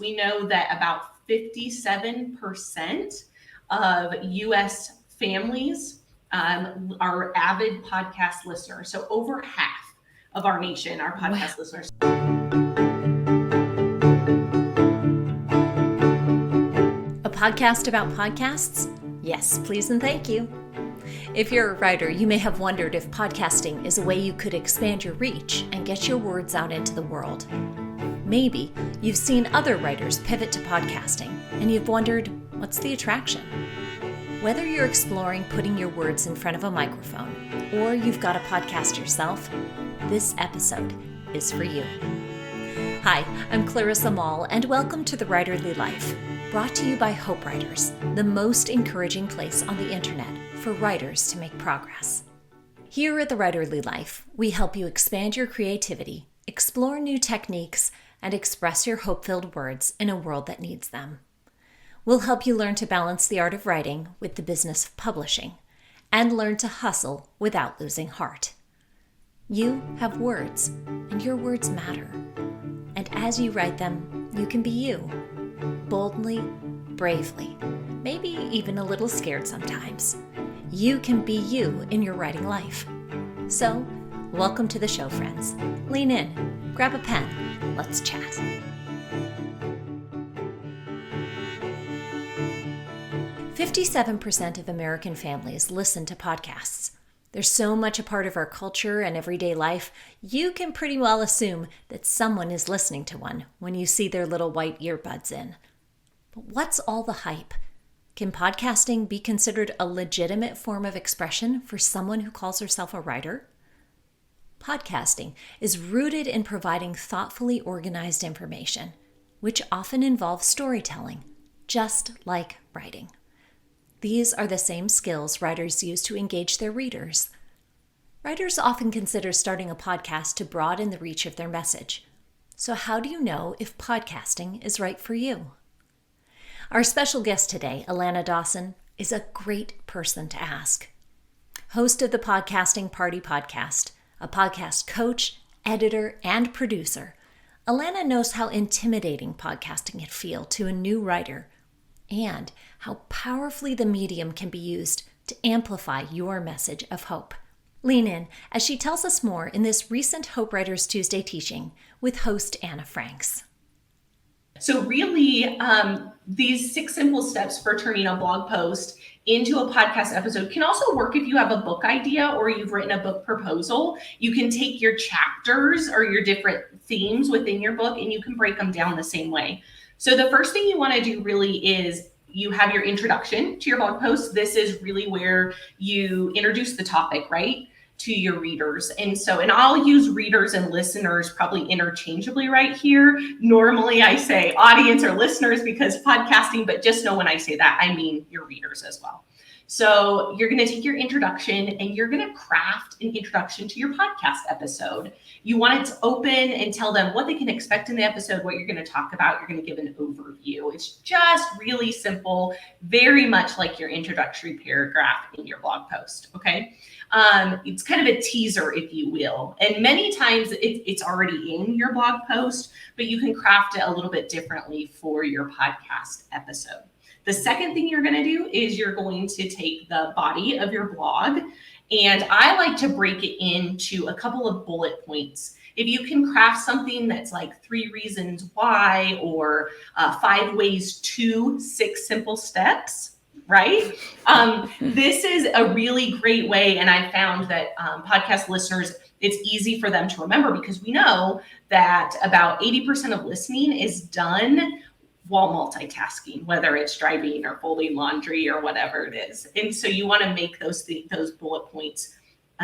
We know that about 57% of US families are avid podcast listeners. So over half of our nation are podcast listeners. A podcast about podcasts? Yes, please and thank you. If you're a writer, you may have wondered if podcasting is a way you could expand your reach and get your words out into the world. Maybe you've seen other writers pivot to podcasting and you've wondered, what's the attraction? Whether you're exploring putting your words in front of a microphone or you've got a podcast yourself, this episode is for you. Hi, I'm Clarissa Moll and welcome to The Writerly Life, brought to you by Hope Writers, the most encouraging place on the internet for writers to make progress. Here at The Writerly Life, we help you expand your creativity, explore new techniques, and express your hope-filled words in a world that needs them. We'll help you learn to balance the art of writing with the business of publishing, and learn to hustle without losing heart. You have words, and your words matter. And as you write them, you can be you, boldly, bravely, maybe even a little scared sometimes. You can be you in your writing life. So, welcome to the show, friends. Lean in, grab a pen, let's chat. "57% of American families listen to podcasts. They're so much a part of our culture and everyday life, you can pretty well assume that someone is listening to one when you see their little white earbuds in. But what's all the hype? Can podcasting be considered a legitimate form of expression for someone who calls herself a writer? Podcasting is rooted in providing thoughtfully organized information, which often involves storytelling, just like writing. These are the same skills writers use to engage their readers. Writers often consider starting a podcast to broaden the reach of their message. So how do you know if podcasting is right for you? Our special guest today, Alana Dawson, is a great person to ask. Host of the Podcasting Party podcast, a podcast coach, editor, and producer, Alana knows how intimidating podcasting can feel to a new writer and how powerfully the medium can be used to amplify your message of hope. Lean in as she tells us more in this recent Hope Writers Tuesday teaching with host Anna Franks. So really, these 6 simple steps for turning a blog post into a podcast episode can also work if you have a book idea or you've written a book proposal. You can take your chapters or your different themes within your book and you can break them down the same way. So the first thing you want to do really is you have your introduction to your blog post. This is really where you introduce the topic, right, to your readers. And I'll use readers and listeners probably interchangeably right here. Normally I say audience or listeners because podcasting, but just know when I say that, I mean your readers as well. So you're going to take your introduction and you're going to craft an introduction to your podcast episode. You want it to open and tell them what they can expect in the episode, what you're going to talk about. You're going to give an overview. It's just really simple, very much like your introductory paragraph in your blog post. Okay. It's kind of a teaser, if you will. And many times it's already in your blog post, but you can craft it a little bit differently for your podcast episode. The second thing you're going to do is you're going to take the body of your blog, and I like to break it into a couple of bullet points. If you can craft something that's like 3 reasons why or 5 ways to 6 simple steps, right? This is a really great way. And I found that podcast listeners, it's easy for them to remember because we know that about 80% of listening is done while multitasking, whether it's driving or folding laundry or whatever it is. And so you want to make those bullet points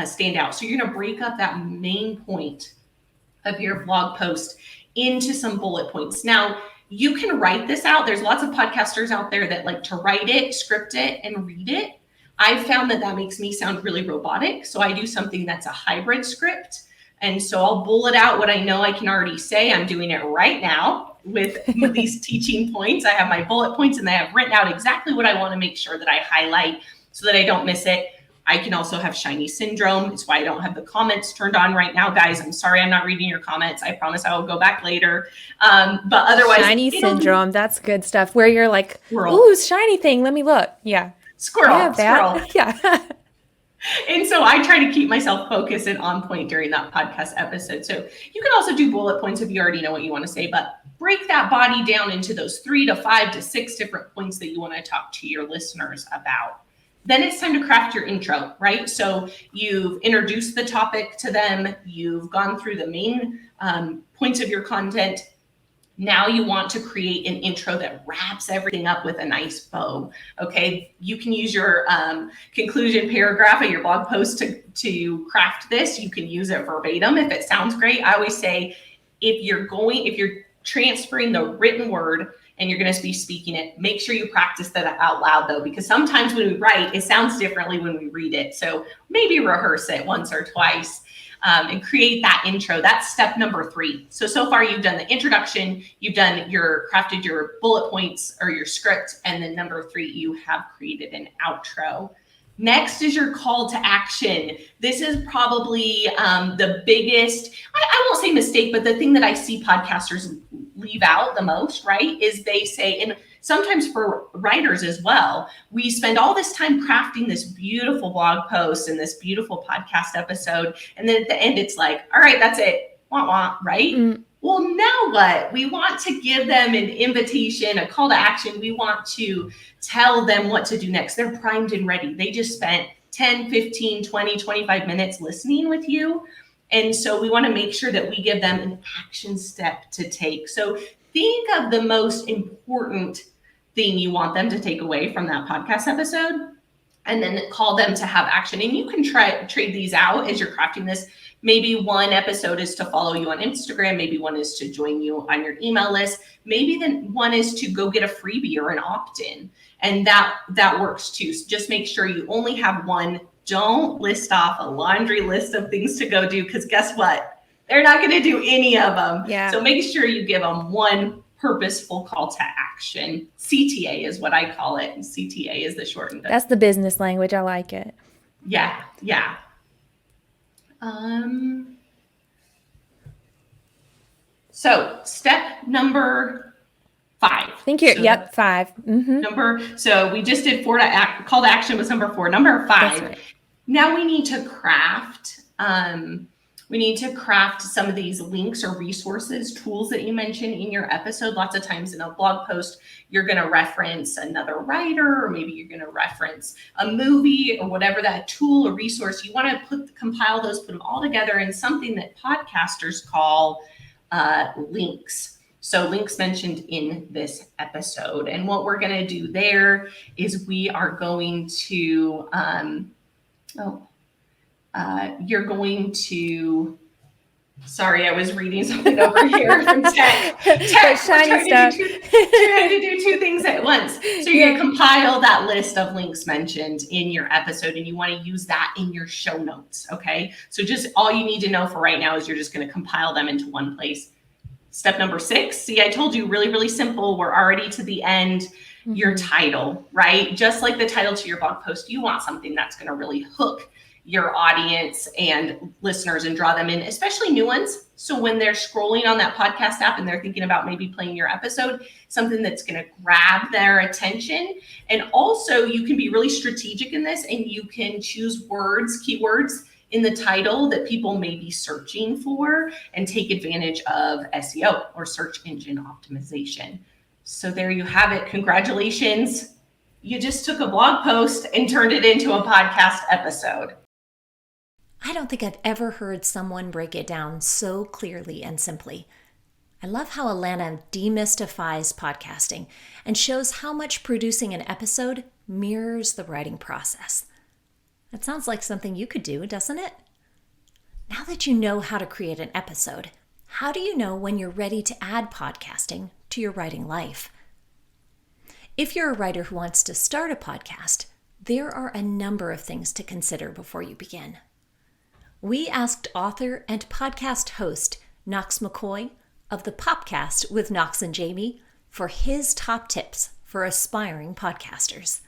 stand out. So you're going to break up that main point of your blog post into some bullet points. Now, you can write this out. There's lots of podcasters out there that like to write it, script it, and read it. I've found that makes me sound really robotic. So I do something that's a hybrid script. And so I'll bullet out what I know I can already say. I'm doing it right now with these teaching points. I have my bullet points and I have written out exactly what I want to make sure that I highlight so that I don't miss it. I can also have shiny syndrome. It's why I don't have the comments turned on right now, guys. I'm sorry I'm not reading your comments. I promise I will go back later. But otherwise, shiny syndrome, that's good stuff. Where you're like, squirrel. Ooh, shiny thing, let me look. Yeah. Squirrel. Yeah. And so I try to keep myself focused and on point during that podcast episode. So you can also do bullet points if you already know what you want to say, but break that body down into those 3 to 5 to 6 different points that you want to talk to your listeners about. Then it's time to craft your intro, right? So you've introduced the topic to them. You've gone through the main points of your content. Now you want to create an intro that wraps everything up with a nice bow. Okay, you can use your conclusion paragraph of your blog post to craft this. You can use it verbatim if it sounds great. I always say if you're transferring the written word and you're going to be speaking it, make sure you practice that out loud though, because sometimes when we write, it sounds differently when we read it. So maybe rehearse it once or twice. And create that intro. That's step number 3. So far you've done the introduction, you've crafted your bullet points or your script, and then number 3, you have created an outro. Next is your call to action. This is probably the biggest, I won't say mistake, but the thing that I see podcasters leave out the most, right, is they say, and sometimes for writers as well, we spend all this time crafting this beautiful blog post and this beautiful podcast episode. And then at the end, it's like, all right, that's it. Wah, wah, right? Mm. Well, now what? We want to give them an invitation, a call to action. We want to tell them what to do next. They're primed and ready. They just spent 10, 15, 20, 25 minutes listening with you. And so we want to make sure that we give them an action step to take. So think of the most important thing you want them to take away from that podcast episode, and then call them to have action. And you can trade these out as you're crafting this. Maybe one episode is to follow you on Instagram. Maybe one is to join you on your email list. Maybe then one is to go get a freebie or an opt-in. And that works too. So just make sure you only have one. Don't list off a laundry list of things to go do, because guess what? They're not going to do any of them. Yeah. So make sure you give them one purposeful call to action. CTA is what I call it. And CTA is the shortened. That's the business language. I like it. Yeah. So step number 5. I think you're, 5. Mm-hmm. So we just did 4 call to action was number 4. Number 5. Right. Now we need to craft. We need to craft some of these links or resources, tools that you mentioned in your episode. Lots of times in a blog post, you're going to reference another writer, or maybe you're going to reference a movie or whatever that tool or resource. You want to compile those, put them all together in something that podcasters call links. So links mentioned in this episode. And what we're going to do there is we are going to, you're going to, sorry, I was reading something over here from tech. Shiny stuff. Trying to do 2 things at once. So you're going to compile that list of links mentioned in your episode, and you want to use that in your show notes. Okay. So just all you need to know for right now is you're just going to compile them into one place. Step number 6. See, I told you really, really simple. We're already to the end. Mm-hmm. Your title, right? Just like the title to your blog post, you want something that's going to really hook your audience and listeners and draw them in, especially new ones. So when they're scrolling on that podcast app and they're thinking about maybe playing your episode, something that's going to grab their attention. And also you can be really strategic in this, and you can choose keywords in the title that people may be searching for and take advantage of SEO or search engine optimization. So there you have it. Congratulations. You just took a blog post and turned it into a podcast episode. I don't think I've ever heard someone break it down so clearly and simply. I love how Alana demystifies podcasting and shows how much producing an episode mirrors the writing process. That sounds like something you could do, doesn't it? Now that you know how to create an episode, how do you know when you're ready to add podcasting to your writing life? If you're a writer who wants to start a podcast, there are a number of things to consider before you begin. We asked author and podcast host Knox McCoy of the Popcast with Knox and Jamie for his top tips for aspiring podcasters.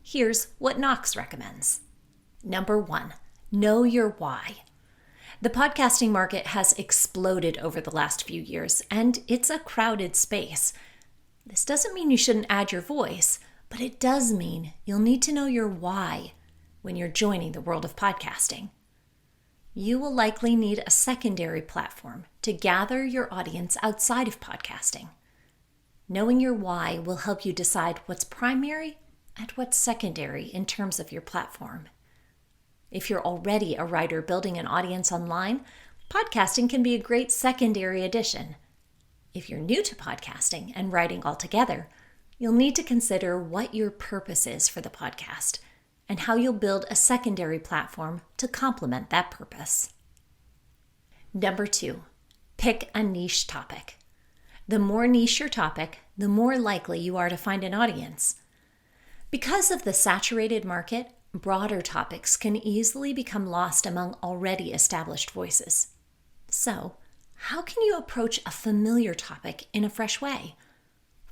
Here's what Knox recommends. Number 1, know your why. The podcasting market has exploded over the last few years, and it's a crowded space. This doesn't mean you shouldn't add your voice, but it does mean you'll need to know your why when you're joining the world of podcasting. You will likely need a secondary platform to gather your audience outside of podcasting. Knowing your why will help you decide what's primary and what's secondary in terms of your platform. If you're already a writer building an audience online, podcasting can be a great secondary addition. If you're new to podcasting and writing altogether, you'll need to consider what your purpose is for the podcast and how you'll build a secondary platform to complement that purpose. Number 2, pick a niche topic. The more niche your topic, the more likely you are to find an audience. Because of the saturated market, broader topics can easily become lost among already established voices. So, how can you approach a familiar topic in a fresh way?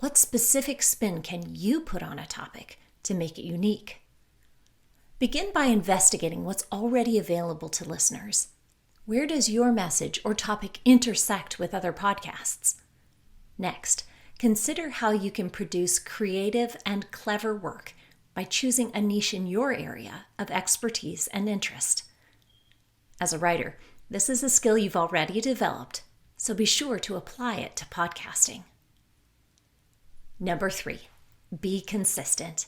What specific spin can you put on a topic to make it unique? Begin by investigating what's already available to listeners. Where does your message or topic intersect with other podcasts? Next, consider how you can produce creative and clever work by choosing a niche in your area of expertise and interest. As a writer, this is a skill you've already developed, so be sure to apply it to podcasting. Number 3, be consistent.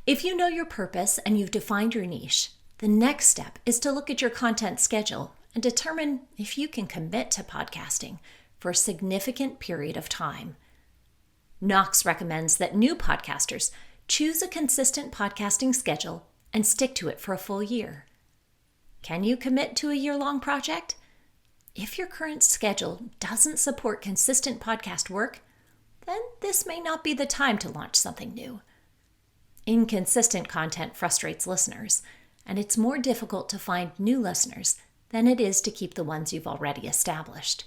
If you know your purpose and you've defined your niche, the next step is to look at your content schedule and determine if you can commit to podcasting for a significant period of time. Knox recommends that new podcasters choose a consistent podcasting schedule and stick to it for a full year. Can you commit to a year-long project? If your current schedule doesn't support consistent podcast work, then this may not be the time to launch something new. Inconsistent content frustrates listeners, and it's more difficult to find new listeners than it is to keep the ones you've already established.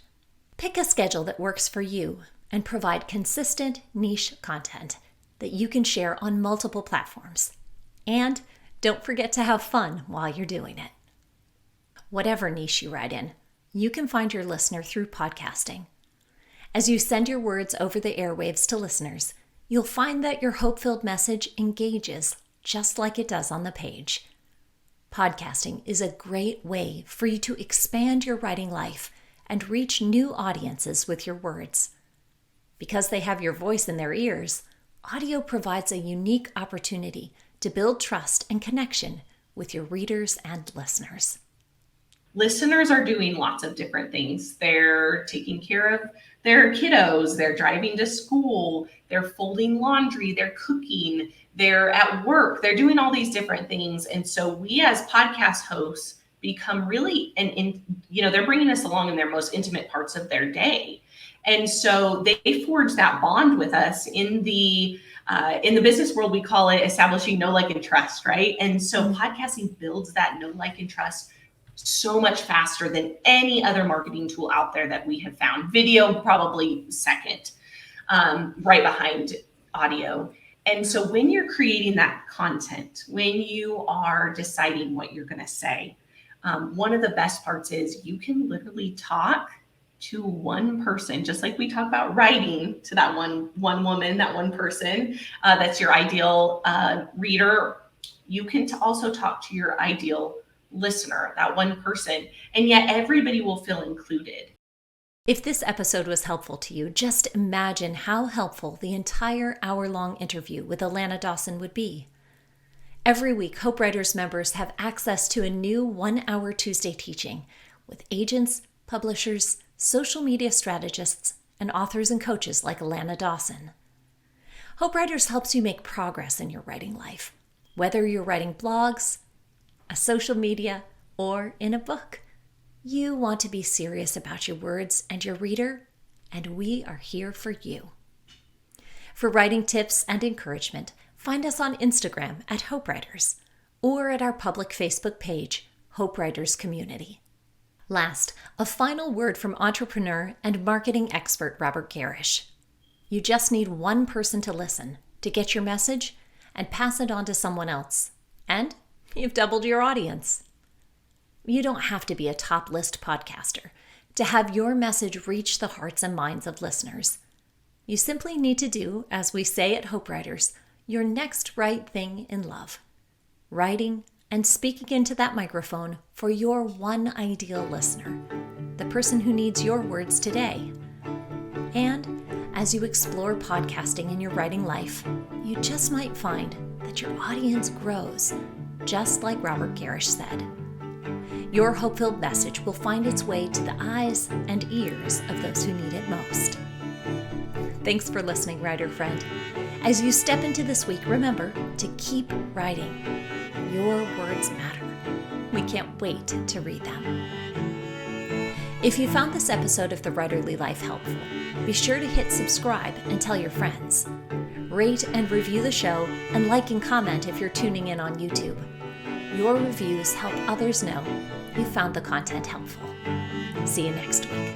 Pick a schedule that works for you and provide consistent niche content that you can share on multiple platforms. And don't forget to have fun while you're doing it. Whatever niche you write in, you can find your listener through podcasting. As you send your words over the airwaves to listeners, you'll find that your hope-filled message engages just like it does on the page. Podcasting is a great way for you to expand your writing life and reach new audiences with your words. Because they have your voice in their ears, audio provides a unique opportunity to build trust and connection with your readers and listeners. Listeners are doing lots of different things. They're taking care of their kiddos, they're driving to school, they're folding laundry, they're cooking, they're at work, they're doing all these different things. And so we as podcast hosts become really, they're bringing us along in their most intimate parts of their day. And so they forge that bond with us in the business world. We call it establishing know, like, and trust, right? And so podcasting builds that know, like, and trust so much faster than any other marketing tool out there that we have found. Video probably second, right behind audio. And so when you're creating that content, when you are deciding what you're going to say, one of the best parts is you can literally talk to one person, just like we talk about writing to that one woman, that one person, that's your ideal reader. You can also talk to your ideal listener, that one person, and yet everybody will feel included. If this episode was helpful to you, just imagine how helpful the entire hour-long interview with Alana Dawson would be. Every week, Hope Writers members have access to a new 1-hour Tuesday teaching with agents, publishers, social media strategists, and authors and coaches like Alana Dawson. Hope Writers helps you make progress in your writing life, whether you're writing blogs, a social media, or in a book. You want to be serious about your words and your reader, and we are here for you. For writing tips and encouragement, find us on Instagram at Hope Writers or at our public Facebook page, Hope Writers Community. Last, a final word from entrepreneur and marketing expert Robert Garish. You just need one person to listen, to get your message, and pass it on to someone else. And You've doubled your audience. You don't have to be a top list podcaster to have your message reach the hearts and minds of listeners. You simply need to do, as we say at Hope Writers, your next right thing in love. Writing and speaking into that microphone for your one ideal listener, the person who needs your words today. And as you explore podcasting in your writing life, you just might find that your audience grows, just like Robert Garish said. Your hope-filled message will find its way to the eyes and ears of those who need it most. Thanks for listening, writer friend. As you step into this week, remember to keep writing. Your words matter. We can't wait to read them. If you found this episode of The Writerly Life helpful, be sure to hit subscribe and tell your friends. Rate and review the show, and like and comment if you're tuning in on YouTube. Your reviews help others know you found the content helpful. See you next week.